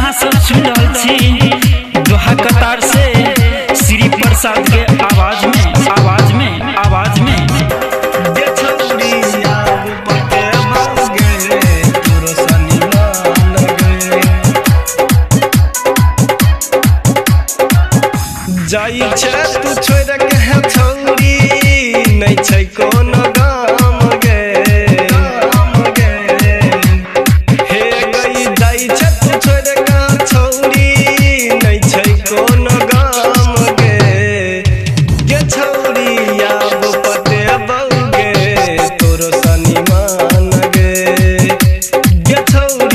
अहाँ सब सुन रहल छी दोहा कतार से श्री प्रसाद के आवाज में जाई छै तू छोड़ के है छौरी नहीं छै कोनो गाम गे हे गई जाई छै तू छोड़ के छौरी नहीं छै कोनो गाम गे छौरी आब पते बौगे तोरो सनी मान गे छौरी